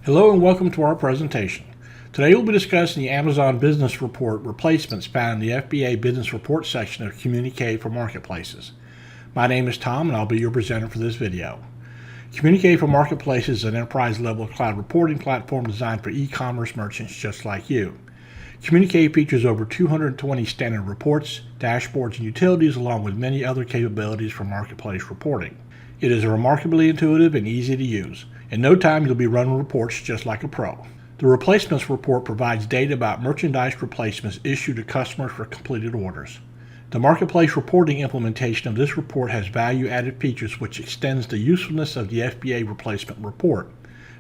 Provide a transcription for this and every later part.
Hello and welcome to our presentation. Today we'll be discussing the Amazon Business Report replacements found in the FBA Business Report section of Communique for Marketplaces. My name is Tom and I'll be your presenter for this video. Communique for Marketplaces is an enterprise-level cloud reporting platform designed for e-commerce merchants just like you. Communique features over 220 standard reports, dashboards, and utilities along with many other capabilities for marketplace reporting. It is remarkably intuitive and easy to use. In no time, you'll be running reports just like a pro. The Replacements Report provides data about merchandise replacements issued to customers for completed orders. The marketplace reporting implementation of this report has value-added features which extends the usefulness of the FBA Replacement Report.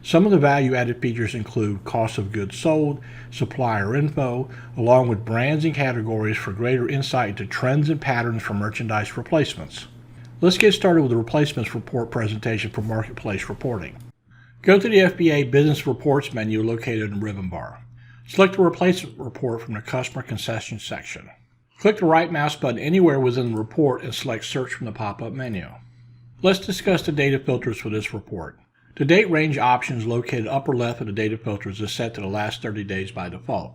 Some of the value-added features include cost of goods sold, supplier info, along with brands and categories for greater insight into trends and patterns for merchandise replacements. Let's get started with the Replacements Report presentation for marketplace reporting. Go to the FBA Business Reports menu located in the ribbon bar. Select the Replacement Report from the Customer Concession section. Click the right mouse button anywhere within the report and select Search from the pop-up menu. Let's discuss the data filters for this report. The date range options located upper left of the data filters is set to the last 30 days by default.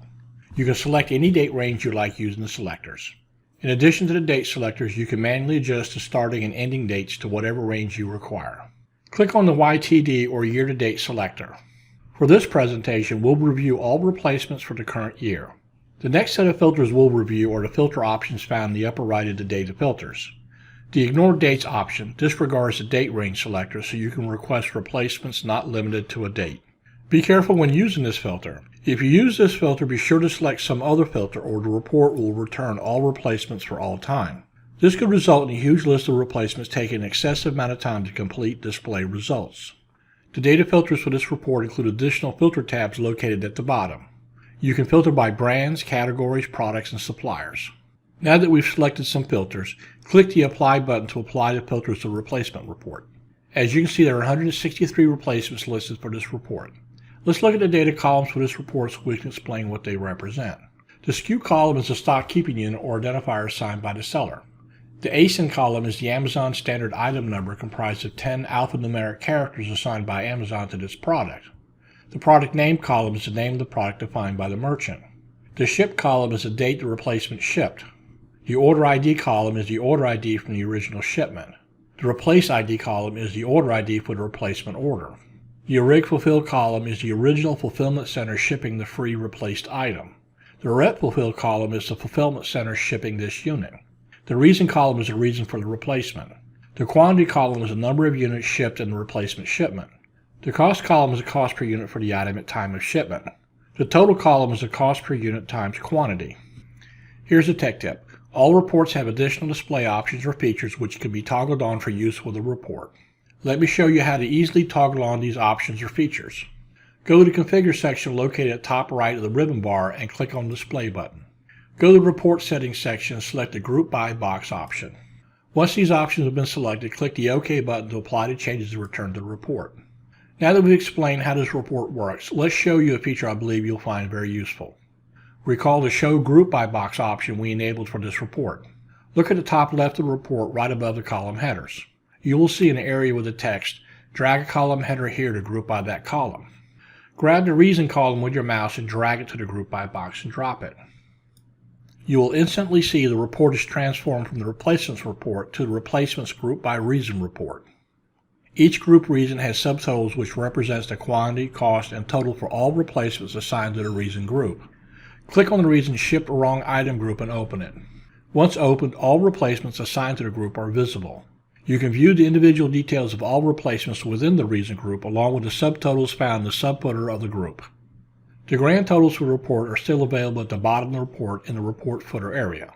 You can select any date range you like using the selectors. In addition to the date selectors, you can manually adjust the starting and ending dates to whatever range you require. Click on the YTD or year-to-date selector. For this presentation, we'll review all replacements for the current year. The next set of filters we'll review are the filter options found in the upper right of the data filters. The Ignore Dates option disregards the date range selector so you can request replacements not limited to a date. Be careful when using this filter. If you use this filter, be sure to select some other filter or the report will return all replacements for all time. This could result in a huge list of replacements taking an excessive amount of time to complete display results. The data filters for this report include additional filter tabs located at the bottom. You can filter by brands, categories, products, and suppliers. Now that we've selected some filters, click the Apply button to apply the filters to the replacement report. As you can see, there are 163 replacements listed for this report. Let's look at the data columns for this report so we can explain what they represent. The SKU column is the stock keeping unit or identifier assigned by the seller. The ASIN column is the Amazon Standard Item Number comprised of 10 alphanumeric characters assigned by Amazon to this product. The Product Name column is the name of the product defined by the merchant. The Ship column is the date the replacement shipped. The Order ID column is the order ID from the original shipment. The Replace ID column is the order ID for the replacement order. The Orig Fulfill column is the original fulfillment center shipping the free replaced item. The Rep Fulfill column is the fulfillment center shipping this unit. The Reason column is the reason for the replacement. The Quantity column is the number of units shipped in the replacement shipment. The Cost column is the cost per unit for the item at time of shipment. The Total column is the cost per unit times quantity. Here's a tech tip. All reports have additional display options or features which can be toggled on for use with a report. Let me show you how to easily toggle on these options or features. Go to the Configure section located at the top right of the ribbon bar and click on the Display button. Go to the Report Settings section and select the Group By Box option. Once these options have been selected, click the OK button to apply the changes and return to the report. Now that we've explained how this report works, let's show you a feature I believe you'll find very useful. Recall the Show Group By Box option we enabled for this report. Look at the top left of the report right above the column headers. You will see an area with the text. Drag a column header here to group by that column. Grab the Reason column with your mouse and drag it to the Group By box and drop it. You will instantly see the report is transformed from the Replacements Report to the Replacements Group By Reason report. Each group reason has subtotals which represents the quantity, cost, and total for all replacements assigned to the reason group. Click on the Reason Shipped Wrong Item group and open it. Once opened, all replacements assigned to the group are visible. You can view the individual details of all replacements within the reason group along with the subtotals found in the subfooter of the group. The grand totals for the report are still available at the bottom of the report in the report footer area.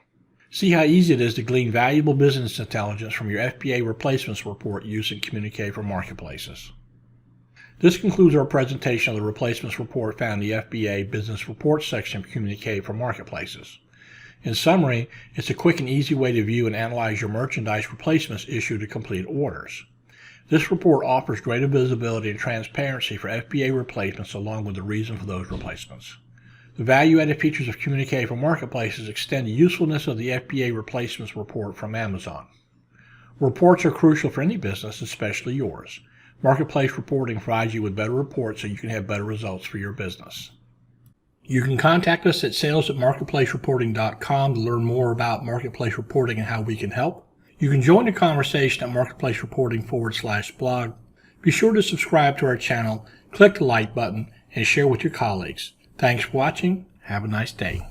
See how easy it is to glean valuable business intelligence from your FBA Replacements Report using Communique for Marketplaces. This concludes our presentation of the Replacements Report found in the FBA Business Report section of Communique for Marketplaces. In summary, it's a quick and easy way to view and analyze your merchandise replacements issued to complete orders. This report offers greater visibility and transparency for FBA replacements along with the reason for those replacements. The value-added features of Communique for Marketplaces extend the usefulness of the FBA Replacements Report from Amazon. Reports are crucial for any business, especially yours. Marketplace Reporting provides you with better reports so you can have better results for your business. You can contact us at sales@marketplacereporting.com to learn more about Marketplace Reporting and how we can help. You can join the conversation at marketplacereporting.com/blog. Be sure to subscribe to our channel, click the like button, and share with your colleagues. Thanks for watching. Have a nice day.